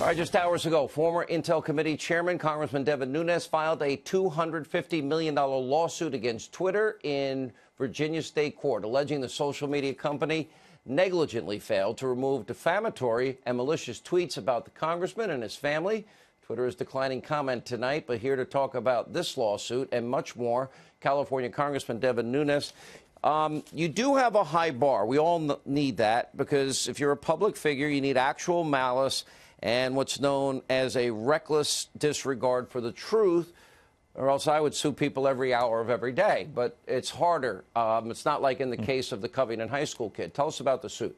All right, just hours ago, former Intel Committee Chairman Congressman Devin Nunes filed a $250 million lawsuit against Twitter in Virginia State Court, alleging the social media company negligently failed to remove defamatory and malicious tweets about the congressman and his family. Twitter is declining comment tonight, but here to talk about this lawsuit and much more, California Congressman Devin Nunes. You do have a high bar. We all need that because if you're a public figure, you need actual malice and what's known as a reckless disregard for the truth, or else I would sue people every hour of every day. But it's harder. It's not like in the case of the Covington High School kid. Tell us about the suit.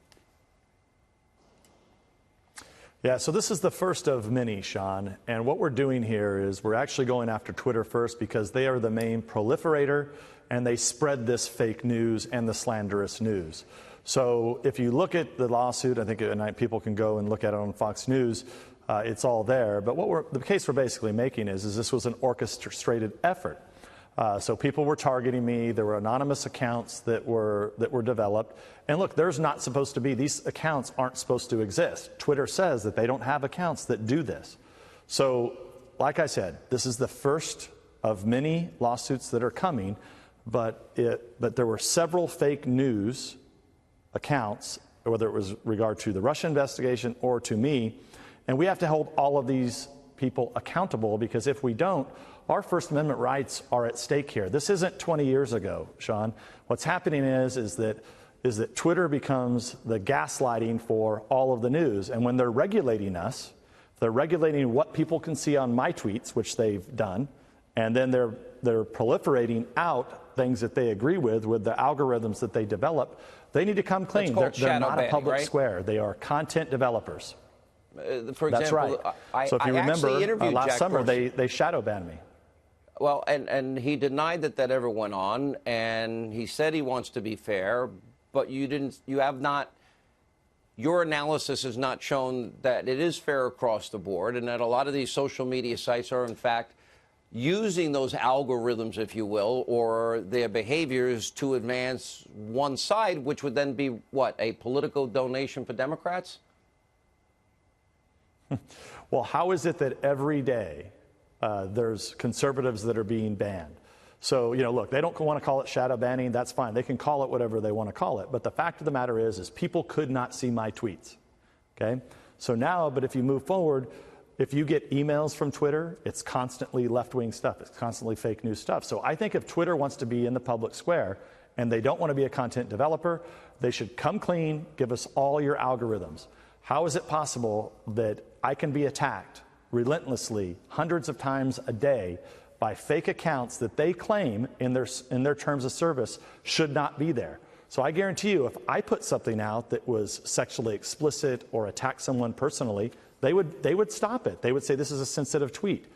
Yeah, so this is the first of many, Sean. And what we're doing here is we're actually going after Twitter first because they are the main proliferator and they spread this fake news and the slanderous news. So if you look at the lawsuit, I think people can go and look at it on Fox News. It's all there. But the case we're basically making is this was an orchestrated effort. So people were targeting me. There were anonymous accounts that were developed. And look, there's not supposed to be. These accounts aren't supposed to exist. Twitter says that they don't have accounts that do this. So, like I said, this is the first of many lawsuits that are coming. But there were several fake news accounts, whether it was regard to the Russia investigation or to me, and we have to hold all of these people accountable because if we don't, our First Amendment rights are at stake here. This isn't 20 years ago, Sean. What's happening is that Twitter becomes the gaslighting for all of the news, and when they're regulating us, they're regulating what people can see on my tweets, which they've done, and then they're proliferating out things that they agree with the algorithms that they develop. They need to come clean. They're not a public square. They are content developers. For example, that's right. So if you remember, last summer they shadow banned me. Well, and he denied that ever went on, and he said he wants to be fair, but your analysis has not shown that it is fair across the board, and that a lot of these social media sites are, in fact, using those algorithms, if you will, or their behaviors to advance one side, which would then be, what, a political donation for Democrats? Well, how is it that every day there's conservatives that are being banned? So, look, they don't want to call it shadow banning. That's fine. They can call it whatever they want to call it. But the fact of the matter is people could not see my tweets. Okay? So now, but if you move forward, if you get emails from Twitter, it's constantly left-wing stuff. It's constantly fake news stuff. So I think if Twitter wants to be in the public square and they don't want to be a content developer, they should come clean, give us all your algorithms. How is it possible that I can be attacked relentlessly hundreds of times a day by fake accounts that they claim in their terms of service should not be there? So I guarantee you, if I put something out that was sexually explicit or attacked someone personally, they would stop it. They would say this is a sensitive tweet.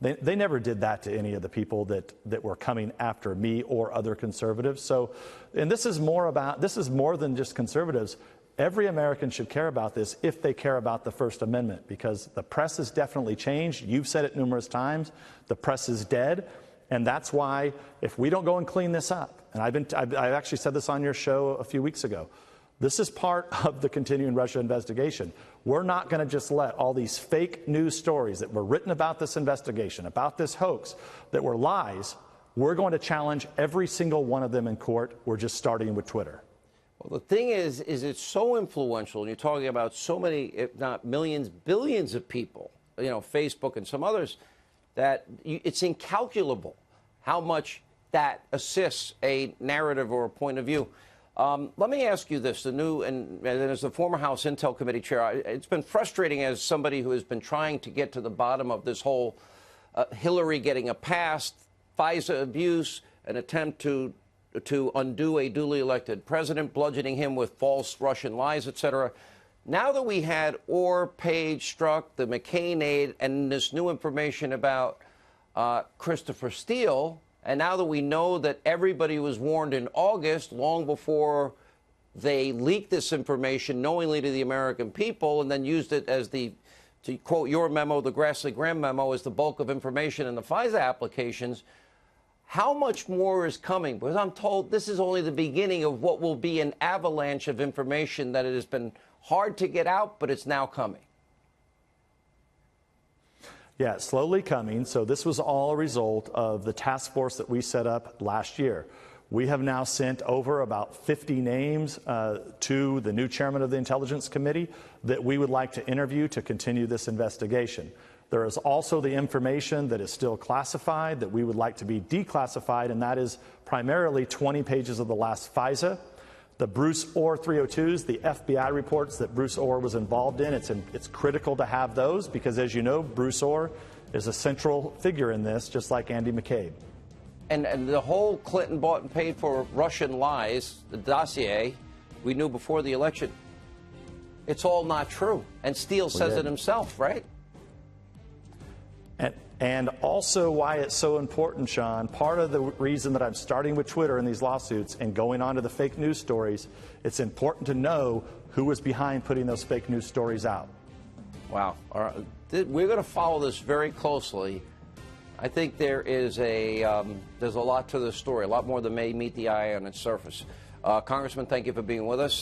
They never did that to any of the people that were coming after me or other conservatives. So, and this is more than just conservatives. Every American should care about this if they care about the First Amendment, because the press has definitely changed. You've said it numerous times. The press is dead. And that's why if we don't go and clean this up, and I actually said this on your show a few weeks ago, this is part of the continuing Russia investigation. We're not going to just let all these fake news stories that were written about this investigation, about this hoax, that were lies. We're going to challenge every single one of them in court. We're just starting with Twitter. Well, the thing is it's so influential, and you're talking about so many, if not millions, billions of people, Facebook and some others, that it's incalculable how much that assists a narrative or a point of view. Let me ask you this, and as the former House Intel Committee chair, it's been frustrating as somebody who has been trying to get to the bottom of this whole Hillary getting a pass, FISA abuse, an attempt to undo a duly elected president, bludgeoning him with false Russian lies, etc. Now that we had Orr, Page, Strzok, the McCain aide, and this new information about Christopher Steele, and now that we know that everybody was warned in August, long before they leaked this information knowingly to the American people, and then used it as to quote your memo, the Grassley-Graham memo, as the bulk of information in the FISA applications, how much more is coming? Because I'm told this is only the beginning of what will be an avalanche of information that it has been hard to get out, but it's now coming. Yeah, it's slowly coming. So this was all a result of the task force that we set up last year. We have now sent over about 50 names to the new chairman of the Intelligence Committee that we would like to interview to continue this investigation. There is also the information that is still classified that we would like to be declassified, and that is primarily 20 pages of the last FISA. The Bruce Orr 302s, the FBI reports that Bruce Orr was involved in, it's critical to have those because, as you know, Bruce Orr is a central figure in this, just like Andy McCabe. And the whole Clinton bought and paid for Russian lies, the dossier, we knew before the election, it's all not true. And Steele says it himself, right? And also why it's so important, Sean, part of the reason that I'm starting with Twitter in these lawsuits and going on to the fake news stories, it's important to know who was behind putting those fake news stories out. Wow. All right. We're going to follow this very closely. I think there's a lot to this story, a lot more than may meet the eye on its surface. Congressman, thank you for being with us.